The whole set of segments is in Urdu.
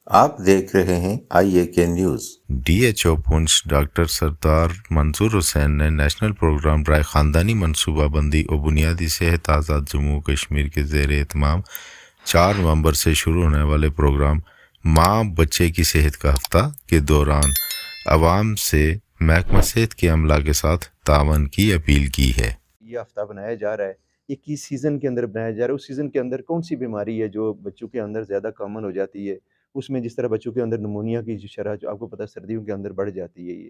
آپ دیکھ رہے ہیں آئی اے کے نیوز۔ ڈی ایچ او پونچھ ڈاکٹر سردار منظور حسین نے نیشنل پروگرام برائے خاندانی منصوبہ بندی و بنیادی صحت آزاد جموں کشمیر کے زیر اہتمام 4 نومبر سے شروع ہونے والے پروگرام ماں بچے کی صحت کا ہفتہ کے دوران عوام سے محکمہ صحت کے عملہ کے ساتھ تعاون کی اپیل کی ہے۔ یہ ہفتہ بنایا جا رہا ہے، یہ کس سیزن کے اندر بنایا جا رہا ہے، اس سیزن کے اندر کون سی بیماری ہے جو بچوں کے اندر زیادہ کامن ہو جاتی ہے، اس میں جس طرح بچوں کے اندر نمونیا کی جو شرح جو آپ کو پتہ ہے سردیوں کے اندر بڑھ جاتی ہے یہ،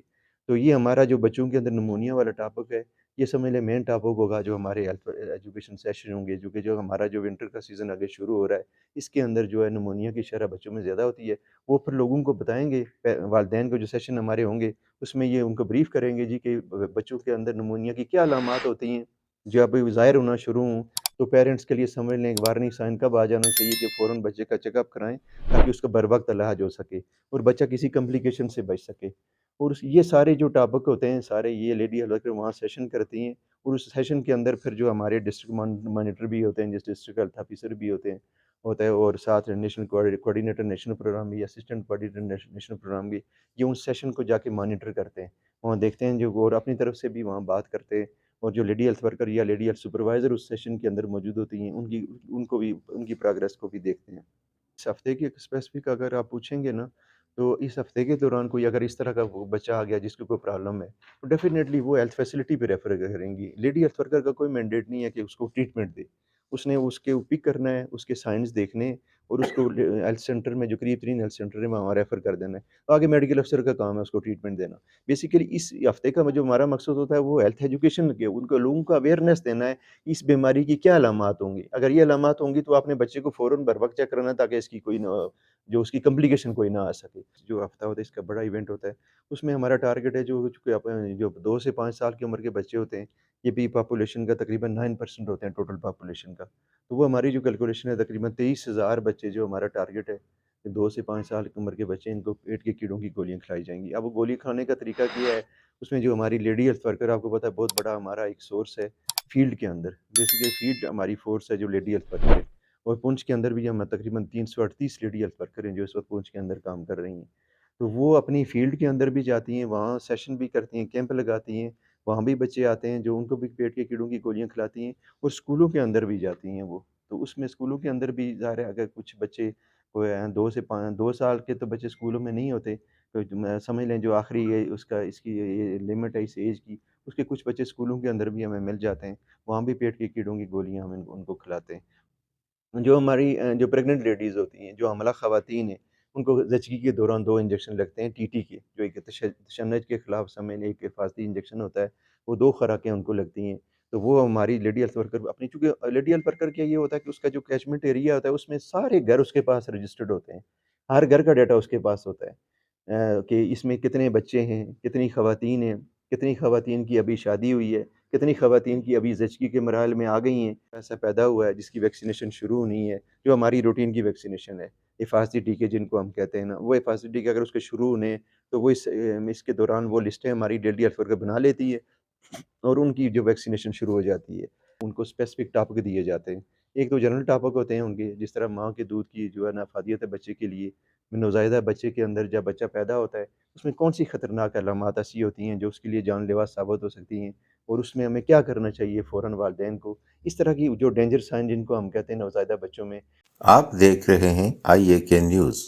تو یہ ہمارا جو بچوں کے اندر نمونیا والا ٹاپک ہے، یہ سمجھ لیں مین ٹاپک ہوگا جو ہمارے ایجوکیشن سیشن ہوں گے، جو ہمارا جو ونٹر کا سیزن آگے شروع ہو رہا ہے، اس کے اندر جو ہے نمونیا کی شرح بچوں میں زیادہ ہوتی ہے، وہ پھر لوگوں کو بتائیں گے، والدین کو جو سیشن ہمارے ہوں گے اس میں یہ ان کو بریف کریں گے جی کہ بچوں کے اندر نمونیا کی کیا علامات ہوتی ہیں، جب ظاہر ہونا شروع ہوں تو پیرنٹس کے لیے سمجھ لیں وارننگ سائن کب آ جانا چاہیے کہ فوراً بچے کا چیک اپ کرائیں تاکہ اس کا بر وقت علاج ہو سکے اور بچہ کسی کمپلیکیشن سے بچ سکے۔ اور یہ سارے جو ٹاپک ہوتے ہیں سارے یہ لیڈی ہیلتھ ورکر وہاں سیشن کرتی ہیں اور اس سیشن کے اندر پھر جو ہمارے ڈسٹرکٹ مانیٹر بھی ہوتے ہیں، جس ڈسٹرکٹ ہیلتھ آفیسر بھی ہوتا ہے اور ساتھ نیشنل کوآرڈینیٹر نیشنل پروگرام بھی، اسسٹنٹ کوآرڈینیٹر نیشنل پروگرام بھی، یہ ان سیشن کو جا کے مانیٹر کرتے ہیں، وہاں دیکھتے ہیں جو اور اپنی طرف سے بھی وہاں بات کرتے ہیں، اور جو لیڈی ہیلتھ ورکر یا لیڈی ہیلتھ سپروائزر اس سیشن کے اندر موجود ہوتی ہیں ان کو بھی ان کی پروگریس کو بھی دیکھتے ہیں۔ اس ہفتے کی اسپیسیفک اگر آپ پوچھیں گے نا تو اس ہفتے کے دوران کوئی اگر اس طرح کا بچہ آ گیا جس کو کوئی پرابلم ہے تو ڈیفینیٹلی وہ ہیلتھ فیسلٹی پہ ریفر کریں گی۔ لیڈی ہیلتھ ورکر کا کوئی مینڈیٹ نہیں ہے کہ اس کو ٹریٹمنٹ دے، اس نے اس کے پک کرنا ہے، اس کے سائنس دیکھنے اور اس کو ہیلتھ سینٹر میں جو قریب ترین ہیلتھ سینٹر ہے وہاں ریفر کر دینا ہے، آگے میڈیکل افسر کا کام ہے اس کو ٹریٹمنٹ دینا۔ بیسیکلی اس ہفتے کا جو ہمارا مقصد ہوتا ہے وہ ہیلتھ ایجوکیشن کے ان کو لوگوں کو اویئرنیس دینا ہے کہ اس بیماری کی کیا علامات ہوں گی، اگر یہ علامات ہوں گی تو اپنے بچے کو فوراً بر وقت چیک کرانا تاکہ اس کی کوئی جو اس کی کمپلیکیشن کوئی نہ آ سکے۔ جو ہفتہ ہوتا ہے اس کا بڑا ایونٹ ہوتا ہے، اس میں ہمارا ٹارگیٹ ہے جو 2 سے 5 سال کی عمر کے بچے ہوتے ہیں، یہ بھی پاپولیشن کا تقریباً 9% ہوتے ہیں ٹوٹل پاپولیشن کا، تو وہ ہماری جو کیلکولیشن ہے تقریباً 23,000 بچے جو ہمارا ٹارگیٹ ہے، 2 سے 5 سال کی عمر کے بچے ان کو پیٹ کے کیڑوں کی گولیاں کھلائی جائیں گی۔ اب وہ گولی کھانے کا طریقہ کیا ہے، اس میں جو ہماری لیڈی ہیلتھ ورکر آپ کو پتہ ہے بہت بڑا ہمارا ایک سورس ہے فیلڈ کے اندر، بیسیکلی فیلڈ ہماری فورس ہے جو لیڈی ہیلتھ ورکر ہے، اور پونچھ کے اندر بھی ہم تقریباً 338 لیڈی ہیلتھ ورکر ہیں جو اس وقت پونچھ کے اندر کام کر رہی ہیں، تو وہ اپنی فیلڈ کے اندر بھی جاتی ہیں، وہاں سیشن بھی کرتی ہیں، کیمپ لگاتی ہیں، وہاں بھی بچے آتے ہیں جو ان کو بھی پیٹ کے کیڑوں کی گولیاں کھلاتی ہیں، اور اسکولوں کے اندر بھی جاتی ہیں وہ، تو اس میں اسکولوں کے اندر بھی ظاہر ہے اگر کچھ بچے کوئی 2 سال کے تو بچے اسکولوں میں نہیں ہوتے، تو سمجھ لیں جو آخری یہ اس کی یہ لمٹ ہے اس ایج کی، اس کے کچھ بچے اسکولوں کے اندر بھی ہمیں مل جاتے ہیں، وہاں بھی پیٹ کے کیڑوں کی گولیاں ہم ان کو کھلاتے ہیں۔ جو ہماری جو پریگننٹ لیڈیز ہوتی ہیں، جو حاملہ خواتین ہیں، ان کو زچگی کے دوران 2 انجیکشن لگتے ہیں ٹی ٹی کے، جو ایک تشنج کے خلاف سمجھ لیں ایک حفاظتی انجیکشن ہوتا ہے، وہ 2 خوراکیں ان کو لگتی ہیں، تو وہ ہماری لیڈی ہیلتھ ورکر اپنی چونکہ لیڈی ہیلتھ ورکر کیا یہ ہوتا ہے کہ اس کا جو کیچمنٹ ایریا ہوتا ہے اس میں سارے گھر اس کے پاس رجسٹرڈ ہوتے ہیں، ہر گھر کا ڈیٹا اس کے پاس ہوتا ہے، کہ اس میں کتنے بچے ہیں، کتنی خواتین ہیں، کتنی خواتین کی ابھی شادی ہوئی ہے، کتنی خواتین کی ابھی زچگی کے مراحل میں آ گئی ہیں، ایسا پیدا ہوا ہے جس کی ویکسینیشن شروع ہونی ہے، جو ہماری روٹین کی ویکسینیشن ہے، حفاظتی ٹیکے جن کو ہم کہتے ہیں نا، وہ حفاظتی ٹیکے اگر اس کے شروع ہونے تو وہ اس کے دوران وہ لسٹیں ہماری لیڈی ہیلتھ ورکر بنا لیتی ہے اور ان کی جو ویکسینیشن شروع ہو جاتی ہے، ان کو اسپیسیفک ٹاپک دیے جاتے ہیں، ایک تو جنرل ٹاپک ہوتے ہیں ان کے، جس طرح ماں کے دودھ کی جو ہے نا افادیت ہے بچے کے لیے، نوزائیدہ بچے کے اندر جب بچہ پیدا ہوتا ہے اس میں کون سی خطرناک علامات ایسی ہوتی ہیں جو اس کے لیے جان لیوا ثابت ہو سکتی ہیں، اور اس میں ہمیں کیا کرنا چاہیے فوراً والدین کو، اس طرح کی جو ڈینجر سائن جن کو ہم کہتے ہیں نوزائیدہ بچوں میں۔ آپ دیکھ رہے ہیں آئی اے کے نیوز۔